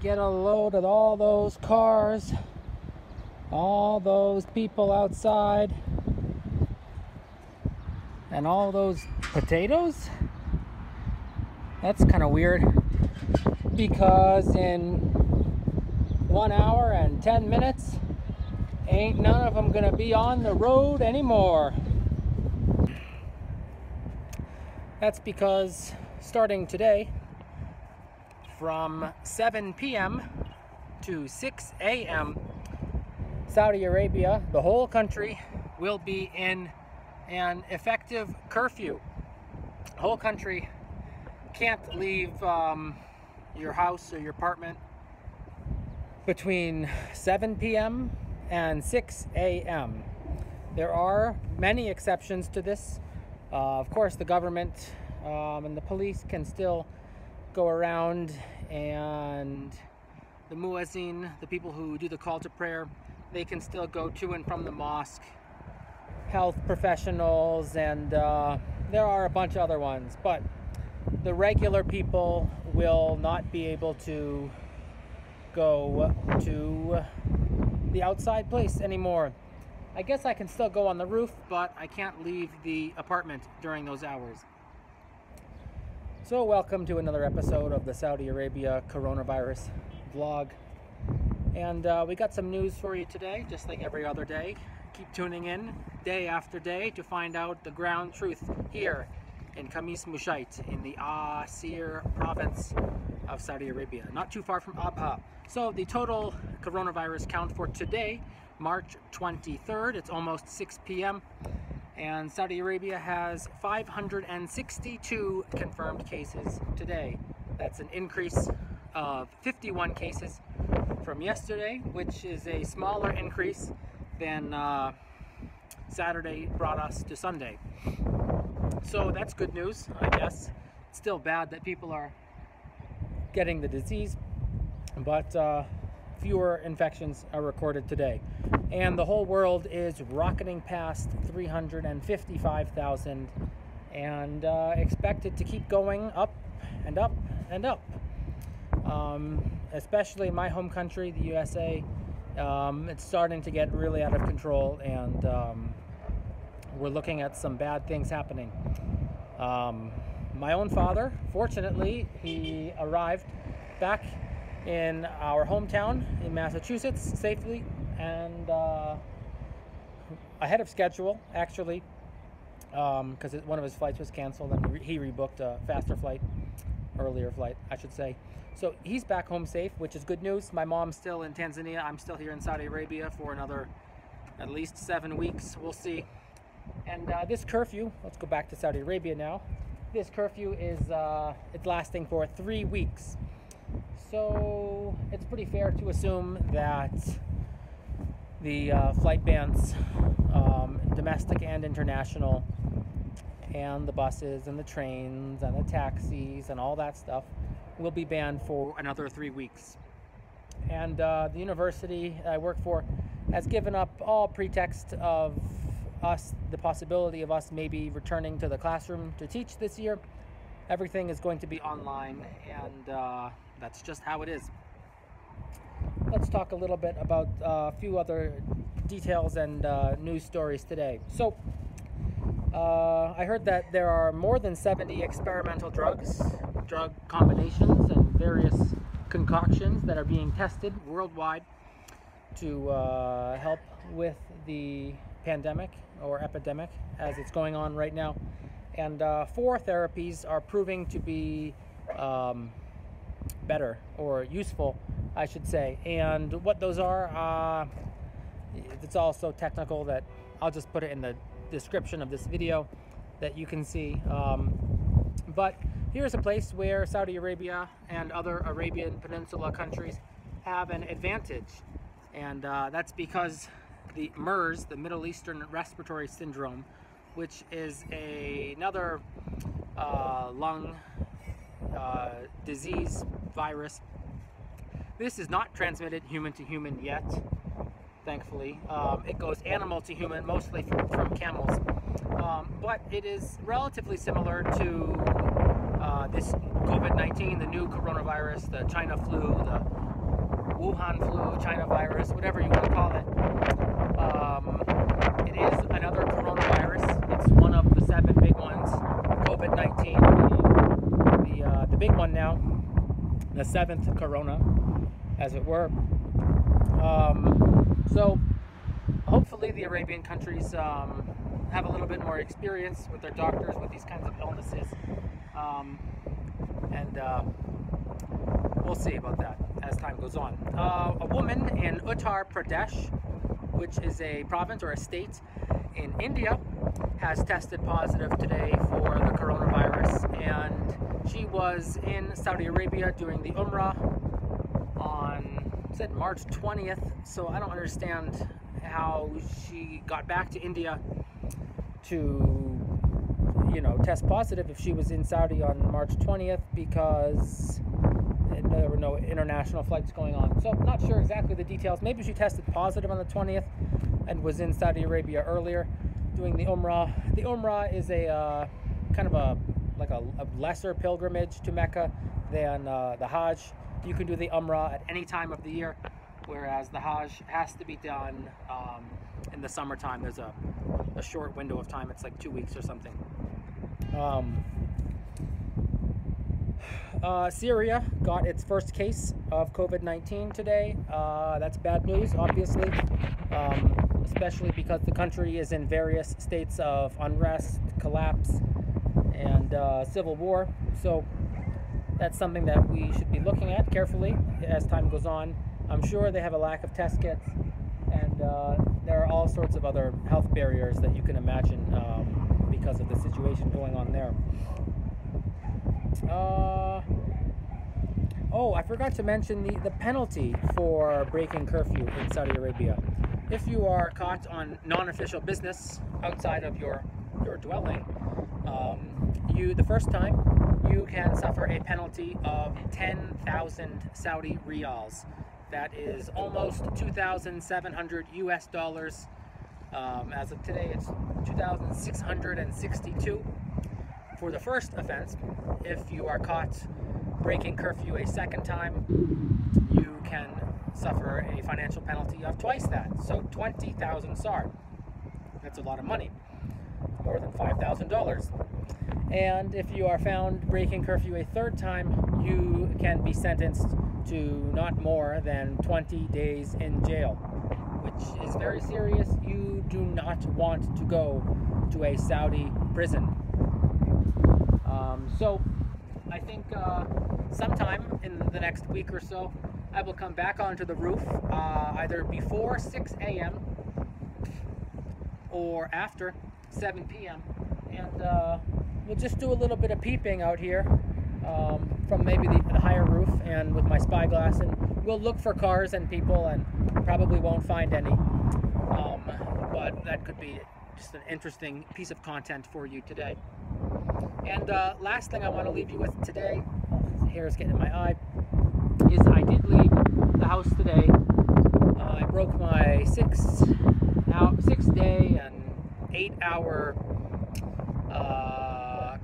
get a load of all those cars, all those people outside, and all those potatoes. That's kind of weird, because in 1 hour and 10 minutes, ain't none of them gonna be on the road anymore. That's because starting today, from 7 p.m. to 6 a.m., Saudi Arabia, the whole country, will be in an effective curfew. The whole country can't leave your house or your apartment between 7 p.m. and 6 a.m. There are many exceptions to this. Of course, the government and the police can still go around, and the muezzin, the people who do the call to prayer, they can still go to and from the mosque. Health professionals, and there are a bunch of other ones, but the regular people will not be able to go to the outside place anymore. I guess I can still go on the roof, but I can't leave the apartment during those hours. So welcome to another episode of the Saudi Arabia coronavirus vlog. And we got some news for you today, just like every other day. Keep tuning in day after day to find out the ground truth here in Khamis Mushait in the Asir province of Saudi Arabia, not too far from Abha. So the total coronavirus count for today, March 23rd, it's almost 6 p.m. and Saudi Arabia has 562 confirmed cases today. That's an increase of 51 cases from yesterday, which is a smaller increase than Saturday brought us to Sunday. So that's good news, I guess. It's still bad that people are getting the disease, but fewer infections are recorded today. And the whole world is rocketing past 355,000 and expected to keep going up and up and up. Especially in my home country, the USA, it's starting to get really out of control, and we're looking at some bad things happening. My own father, fortunately, he arrived back in our hometown in Massachusetts safely and ahead of schedule, actually, because one of his flights was canceled, and he rebooked a faster flight, earlier flight, I should say. So he's back home safe, which is good news. My mom's still in Tanzania. I'm still here in Saudi Arabia for another at least 7 weeks. We'll see. And this curfew, let's go back to Saudi Arabia now. This curfew is it's lasting for 3 weeks. So it's pretty fair to assume that the flight bans, domestic and international, and the buses and the trains and the taxis and all that stuff will be banned for another 3 weeks. And the university I work for has given up all pretext of us, the possibility of us maybe returning to the classroom to teach this year. Everything is going to be online, and that's just how it is. Let's talk a little bit about a few other details and news stories today. So I heard that there are more than 70 experimental drug combinations and various concoctions that are being tested worldwide to help with the pandemic or epidemic as it's going on right now. And 4 therapies are proving to be better or useful, I should say. And what those are, it's all so technical that I'll just put it in the description of this video that you can see. But here's a place where Saudi Arabia and other Arabian Peninsula countries have an advantage, and that's because the MERS, the Middle Eastern Respiratory Syndrome, which is another lung disease virus. This is not transmitted human to human yet, thankfully. It goes animal to human, mostly from camels. But it is relatively similar to this COVID-19, the new coronavirus, the China flu, the Wuhan flu, China virus, whatever you want to call it. It is another coronavirus. It's one of the 7 big ones. COVID-19, the big one now, the 7th corona, as it were. So hopefully the Arabian countries have a little bit more experience with their doctors with these kinds of illnesses, and we'll see about that as time goes on. A woman in Uttar Pradesh, which is a province or a state in India, has tested positive today for the coronavirus, and she was in Saudi Arabia doing the Umrah on, said March 20th, so I don't understand how she got back to India to, you know, test positive if she was in Saudi on March 20th, because there were no international flights going on. So I'm not sure exactly the details. Maybe she tested positive on the 20th and was in Saudi Arabia earlier doing the Umrah. The Umrah is a kind of a lesser pilgrimage to Mecca than the Hajj. You can do the Umrah at any time of the year, whereas the Hajj has to be done in the summertime. There's a short window of time. It's like 2 weeks or something. Syria got its first case of COVID-19 today. That's bad news, obviously, especially because the country is in various states of unrest, collapse, and civil war. So that's something that we should be looking at carefully as time goes on. I'm sure they have a lack of test kits, and there are all sorts of other health barriers that you can imagine because of the situation going on there. Oh, I forgot to mention the penalty for breaking curfew in Saudi Arabia. If you are caught on non-official business outside of your dwelling, the first time you can suffer a penalty of 10,000 Saudi riyals. That is almost 2,700 US dollars. As of today, it's 2,662 for the first offense. If you are caught breaking curfew a second time, you can suffer a financial penalty of twice that, so 20,000 SAR. That's a lot of money, more than $5,000. And if you are found breaking curfew a third time, you can be sentenced to not more than 20 days in jail, which is very serious. You do not want to go to a Saudi prison. So I think sometime in the next week or so, I will come back onto the roof either before 6 a.m. or after 7 p.m. and we'll just do a little bit of peeping out here from maybe the higher roof and with my spyglass, and we'll look for cars and people, and probably won't find any, but that could be just an interesting piece of content for you today. And last thing I want to leave you with today, the hair is getting in my eye, is I did leave the house today. I broke my 6-day and 8-hour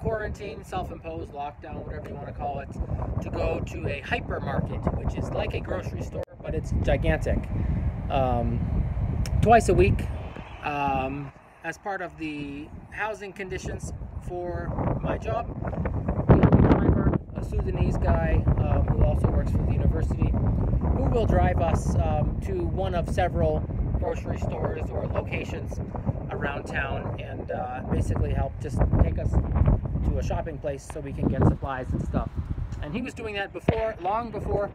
quarantine, self-imposed lockdown, whatever you want to call it, to go to a hypermarket, which is like a grocery store, but it's gigantic. Twice a week, as part of the housing conditions for my job. We have a driver, a Sudanese guy who also works for the university, who will drive us to one of several grocery stores or locations around town, and basically help just take us to a shopping place so we can get supplies and stuff. And he was doing that long before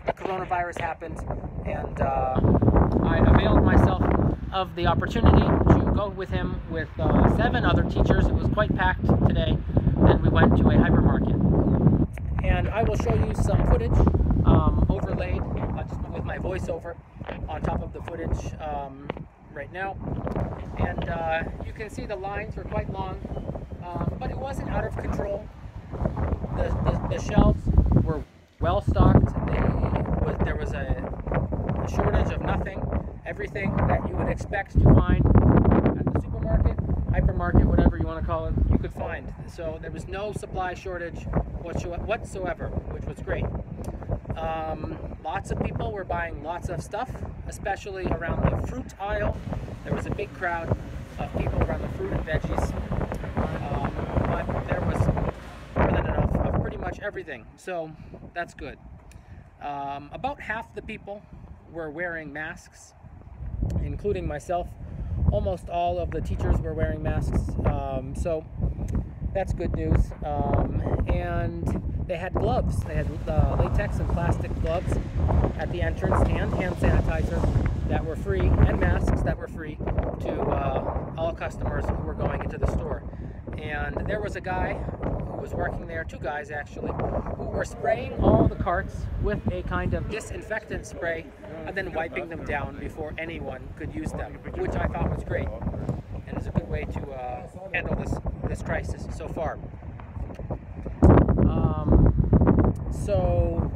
the coronavirus happened, and I availed myself of the opportunity to go with him with 7 other teachers. It was quite packed today, and we went to a hypermarket. And I will show you some footage overlaid just with my voiceover on top of the footage right now. And you can see the lines were quite long, but it wasn't out of control. The shelves were well stocked. There was a shortage of nothing. Everything that you would expect to find at the supermarket, hypermarket, whatever you want to call it, you could find. So there was no supply shortage whatsoever, which was great. Lots of people were buying lots of stuff, especially around the fruit aisle. There was a big crowd of people around the fruit and veggies, but there was more than enough of pretty much everything, so that's good. About half the people were wearing masks, including myself. Almost all of the teachers were wearing masks, so that's good news. And they had gloves. They had latex and plastic gloves at the entrance, and hand sanitizer that were free, and masks that were free to all customers who were going into the store. And there was a guy who was working there, two guys actually, who were spraying all the carts with a kind of disinfectant spray and then wiping them down before anyone could use them, which I thought was great and is a good way to handle this crisis so far. So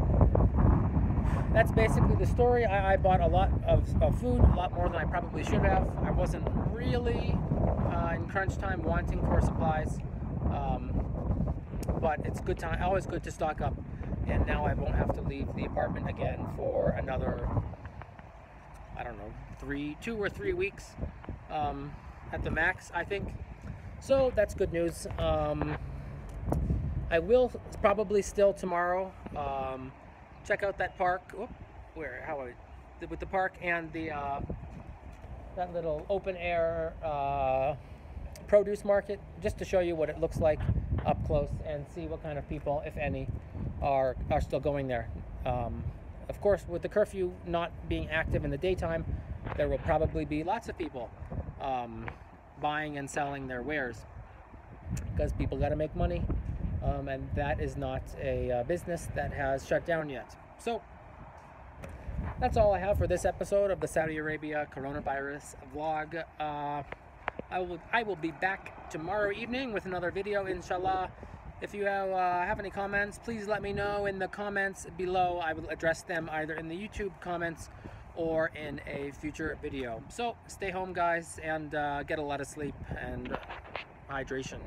that's basically the story. I bought a lot of food, a lot more than I probably should have. I wasn't really in crunch time wanting for supplies, but it's good time, always good to stock up. And now I won't have to leave the apartment again for another, I don't know, 2 or 3 weeks at the max, I think. So that's good news. I will probably still tomorrow check out that park. With the park and the that little open air produce market, just to show you what it looks like up close and see what kind of people, if any, are still going there. Of course, with the curfew not being active in the daytime, there will probably be lots of people buying and selling their wares, because people got to make money, and that is not a business that has shut down yet. So that's all I have for this episode of the Saudi Arabia coronavirus vlog. I will be back tomorrow evening with another video, inshallah. If you have any comments, please let me know in the comments below. I will address them either in the YouTube comments or in a future video. So stay home, guys, and get a lot of sleep and hydration.